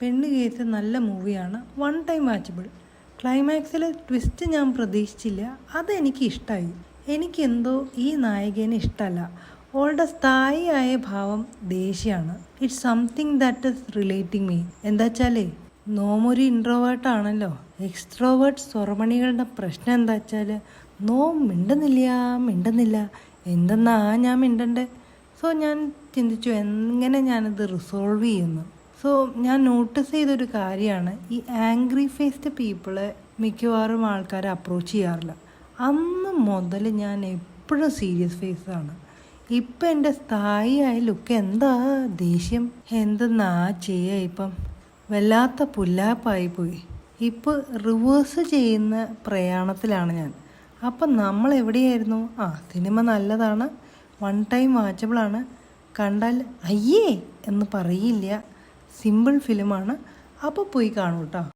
പെണ്ണ് കേസ് നല്ല മൂവിയാണ്, വൺ ടൈം വാച്ചബിൾ. ക്ലൈമാക്സിലെ ട്വിസ്റ്റ് ഞാൻ പ്രതീക്ഷിച്ചില്ല, അതെനിക്ക് ഇഷ്ടമായി. എനിക്കെന്തോ ഈ നായികേനെ ഇഷ്ടമല്ല. അവളുടെ സ്ഥായിയായ ഭാവം ദേഷ്യമാണ്. It's something that is relating me. എന്താ വെച്ചാലേ നോമൊരു ഇൻട്രോവേർട്ടാണല്ലോ. എക്സ്ട്രോവേർട്ട് സ്വറമണികളുടെ പ്രശ്നം എന്താ വെച്ചാൽ നോം മിണ്ടുന്നില്ല. എന്തെന്നാ ഞാൻ മിണ്ടണ്ടേ? സോ ഞാൻ ചിന്തിച്ചു എങ്ങനെ ഞാനത് റിസോൾവ് ചെയ്യുന്നു. സോ ഞാൻ നോട്ടീസ് ചെയ്തൊരു കാര്യമാണ്, ഈ ആംഗ്രി ഫേസ്ഡ് പീപ്പിളെ മിക്കവാറും ആൾക്കാരെ അപ്രോച്ച് ചെയ്യാറില്ല. അന്ന് മുതൽ ഞാൻ എപ്പോഴും സീരിയസ് ഫേസാണ്. ഇപ്പം എൻ്റെ സ്ഥായിയായ ലുക്ക് എന്താ ദേഷ്യം, എന്തെന്നാ ചെയ്യുക? ഇപ്പം വല്ലാത്ത പുല്ലാപ്പായി പോയി. ഇപ്പോൾ റിവേഴ്സ് ചെയ്യുന്ന പ്രയാണത്തിലാണ് ഞാൻ. അപ്പം നമ്മൾ എവിടെയായിരുന്നു? സിനിമ നല്ലതാണ്, വൺ ടൈം വാച്ചബിളാണ്, കണ്ടാൽ അയ്യേ എന്ന് പറയില്ല, സിമ്പിൾ ഫിലിമാണ്. അപ്പോൾ പോയി കാണൂ കേട്ടോ.